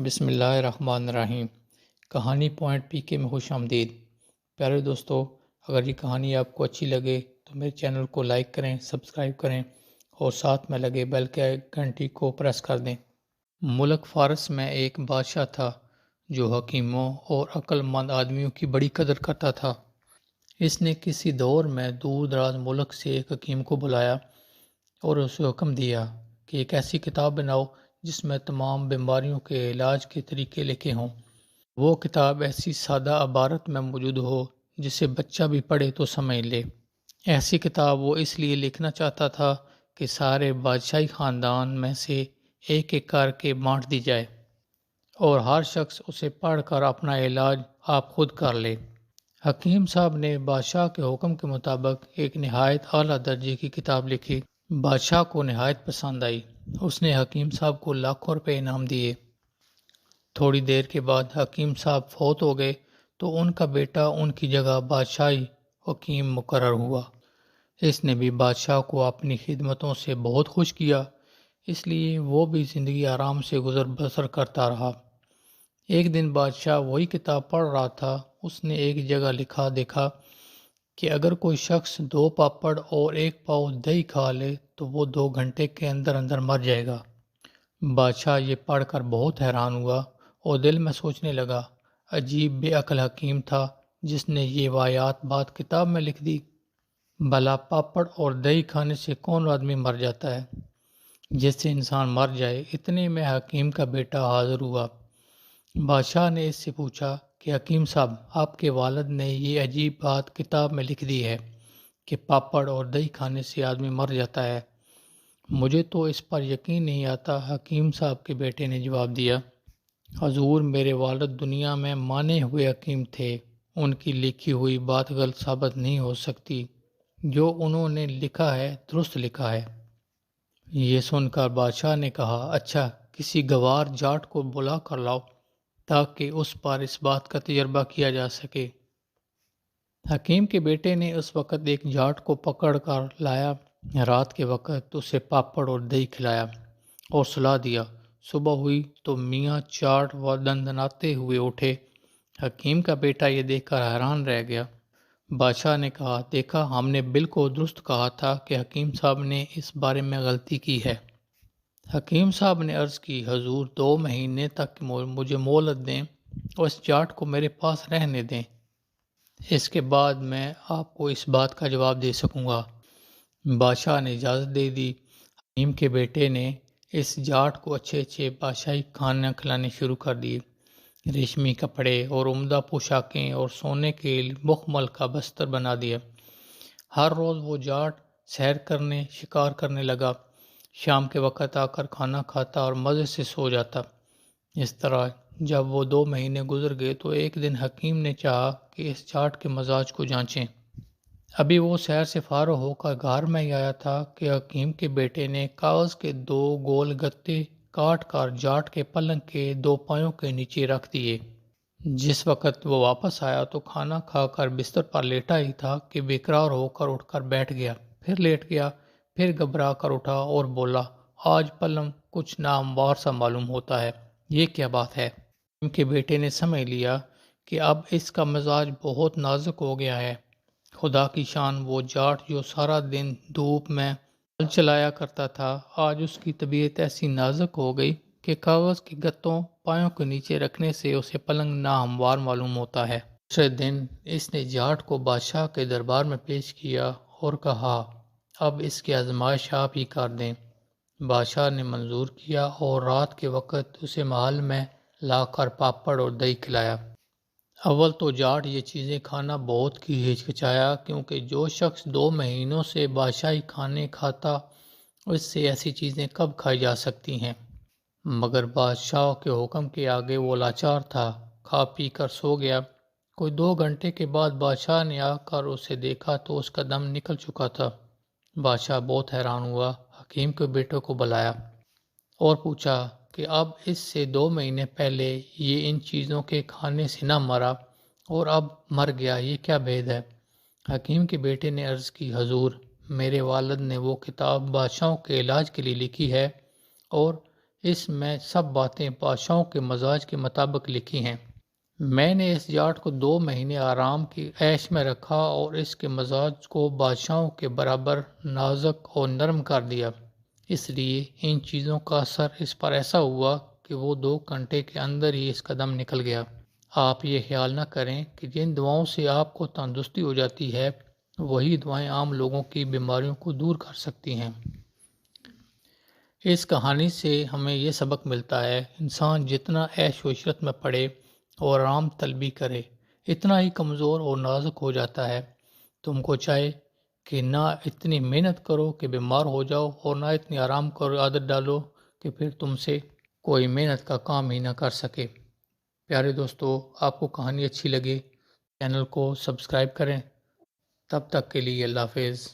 بسم اللہ الرحمن الرحیم۔ کہانی پوائنٹ پی کے میں خوش آمدید۔ پیارے دوستو، اگر یہ کہانی آپ کو اچھی لگے تو میرے چینل کو لائک کریں، سبسکرائب کریں اور ساتھ میں لگے بیل کے گھنٹی کو پریس کر دیں۔ ملک فارس میں ایک بادشاہ تھا جو حکیموں اور عقل مند آدمیوں کی بڑی قدر کرتا تھا۔ اس نے کسی دور میں دور دراز ملک سے ایک حکیم کو بلایا اور اسے حکم دیا کہ ایک ایسی کتاب بناؤ جس میں تمام بیماریوں کے علاج کے طریقے لکھے ہوں۔ وہ کتاب ایسی سادہ عبارت میں موجود ہو جسے بچہ بھی پڑھے تو سمجھ لے۔ ایسی کتاب وہ اس لیے لکھنا چاہتا تھا کہ سارے بادشاہی خاندان میں سے ایک ایک کر کے بانٹ دی جائے اور ہر شخص اسے پڑھ کر اپنا علاج آپ خود کر لے۔ حکیم صاحب نے بادشاہ کے حکم کے مطابق ایک نہایت اعلیٰ درجے کی کتاب لکھی۔ بادشاہ کو نہایت پسند آئی۔ اس نے حکیم صاحب کو لاکھوں روپے انعام دیے۔ تھوڑی دیر کے بعد حکیم صاحب فوت ہو گئے تو ان کا بیٹا ان کی جگہ بادشاہی حکیم مقرر ہوا۔ اس نے بھی بادشاہ کو اپنی خدمتوں سے بہت خوش کیا، اس لیے وہ بھی زندگی آرام سے گزر بسر کرتا رہا۔ ایک دن بادشاہ وہی کتاب پڑھ رہا تھا۔ اس نے ایک جگہ لکھا دیکھا کہ اگر کوئی شخص 2 پاپڑ اور 1 پاؤ دہی کھا لے تو وہ 2 گھنٹے کے اندر اندر مر جائے گا۔ بادشاہ یہ پڑھ کر بہت حیران ہوا اور دل میں سوچنے لگا، عجیب بے عقل حکیم تھا جس نے یہ واحد بات کتاب میں لکھ دی۔ بھلا پاپڑ اور دہی کھانے سے کون آدمی مر جاتا ہے؟ جس سے انسان مر جائے۔ اتنے میں حکیم کا بیٹا حاضر ہوا۔ بادشاہ نے اس سے پوچھا کہ حکیم صاحب، آپ کے والد نے یہ عجیب بات کتاب میں لکھ دی ہے کہ پاپڑ اور دہی کھانے سے آدمی مر جاتا ہے۔ مجھے تو اس پر یقین نہیں آتا۔ حکیم صاحب کے بیٹے نے جواب دیا، حضور، میرے والد دنیا میں مانے ہوئے حکیم تھے۔ ان کی لکھی ہوئی بات غلط ثابت نہیں ہو سکتی۔ جو انہوں نے لکھا ہے درست لکھا ہے۔ یہ سن کر بادشاہ نے کہا، اچھا، کسی گوار جاٹ کو بلا کر لاؤ تاکہ اس پر اس بات کا تجربہ کیا جا سکے۔ حکیم کے بیٹے نے اس وقت ایک جاٹ کو پکڑ کر لایا۔ رات کے وقت اسے پاپڑ اور دہی کھلایا اور سلا دیا۔ صبح ہوئی تو میاں جاٹ و دندناتے ہوئے اٹھے۔ حکیم کا بیٹا یہ دیکھ کر حیران رہ گیا۔ بادشاہ نے کہا، دیکھا، ہم نے بالکل درست کہا تھا کہ حکیم صاحب نے اس بارے میں غلطی کی ہے۔ حکیم صاحب نے عرض کی، حضور، 2 مہینے تک مجھے مہلت دیں اور اس جاٹ کو میرے پاس رہنے دیں۔ اس کے بعد میں آپ کو اس بات کا جواب دے سکوں گا۔ بادشاہ نے اجازت دے دی۔ حکیم کے بیٹے نے اس جاٹ کو اچھے اچھے بادشاہی کھانا کھلانے شروع کر دیے۔ ریشمی کپڑے اور عمدہ پوشاکیں اور سونے کے مخمل کا بستر بنا دیا۔ ہر روز وہ جاٹ سیر کرنے، شکار کرنے لگا۔ شام کے وقت آ کر کھانا کھاتا اور مزے سے سو جاتا۔ اس طرح جب وہ 2 مہینے گزر گئے تو ایک دن حکیم نے چاہا کہ اس جاٹ کے مزاج کو جانچیں۔ ابھی وہ سیر سے فارغ ہو کر گھر میں ہی آیا تھا کہ حکیم کے بیٹے نے کاغذ کے 2 گول گتے کاٹ کر جاٹ کے پلنگ کے 2 پایوں کے نیچے رکھ دیے۔ جس وقت وہ واپس آیا تو کھانا کھا کر بستر پر لیٹا ہی تھا کہ بیقرار ہو کر اٹھ کر بیٹھ گیا، پھر لیٹ گیا، پھر گھبرا کر اٹھا اور بولا، آج پلنگ کچھ ناہموار سا معلوم ہوتا ہے، یہ کیا بات ہے؟ حکیم کے بیٹے نے سمجھ لیا کہ اب اس کا مزاج بہت نازک ہو گیا ہے۔ خدا کی شان، وہ جاٹ جو سارا دن دھوپ میں ہل چلایا کرتا تھا، آج اس کی طبیعت ایسی نازک ہو گئی کہ کاغذ کے گتوں پایوں کے نیچے رکھنے سے اسے پلنگ ناہموار معلوم ہوتا ہے۔ دوسرے دن اس نے جاٹ کو بادشاہ کے دربار میں پیش کیا اور کہا، اب اس کی آزمائش آپ ہی کر دیں۔ بادشاہ نے منظور کیا اور رات کے وقت اسے محل میں لا کر پاپڑ اور دہی کھلایا۔ اول تو جاٹ یہ چیزیں کھانا بہت کی ہچکچایا، کیونکہ جو شخص 2 مہینوں سے بادشاہی کھانے کھاتا اس سے ایسی چیزیں کب کھائی جا سکتی ہیں۔ مگر بادشاہ کے حکم کے آگے وہ لاچار تھا، کھا پی کر سو گیا۔ کوئی 2 گھنٹے کے بعد بادشاہ نے آ کر اسے دیکھا تو اس کا دم نکل چکا تھا۔ بادشاہ بہت حیران ہوا، حکیم کے بیٹے کو بلایا اور پوچھا کہ اب اس سے 2 مہینے پہلے یہ ان چیزوں کے کھانے سے نہ مرا اور اب مر گیا، یہ کیا بھید ہے؟ حکیم کے بیٹے نے عرض کی، حضور، میرے والد نے وہ کتاب بادشاہوں کے علاج کے لیے لکھی ہے اور اس میں سب باتیں بادشاہوں کے مزاج کے مطابق لکھی ہیں۔ میں نے اس جاٹ کو 2 مہینے آرام کی عیش میں رکھا اور اس کے مزاج کو بادشاہوں کے برابر نازک اور نرم کر دیا۔ اس لیے ان چیزوں کا اثر اس پر ایسا ہوا کہ وہ 2 گھنٹے کے اندر ہی اس قدم نکل گیا۔ آپ یہ خیال نہ کریں کہ جن دعاؤں سے آپ کو تندرستی ہو جاتی ہے وہی دعائیں عام لوگوں کی بیماریوں کو دور کر سکتی ہیں۔ اس کہانی سے ہمیں یہ سبق ملتا ہے، انسان جتنا عیش و عشرت میں پڑے اور آرام طلبی کرے اتنا ہی کمزور اور نازک ہو جاتا ہے۔ تم کو چاہے کہ نہ اتنی محنت کرو کہ بیمار ہو جاؤ اور نہ اتنی آرام کرو عادت ڈالو کہ پھر تم سے کوئی محنت کا کام ہی نہ کر سکے۔ پیارے دوستو، آپ کو کہانی اچھی لگے چینل کو سبسکرائب کریں۔ تب تک کے لیے اللہ حافظ۔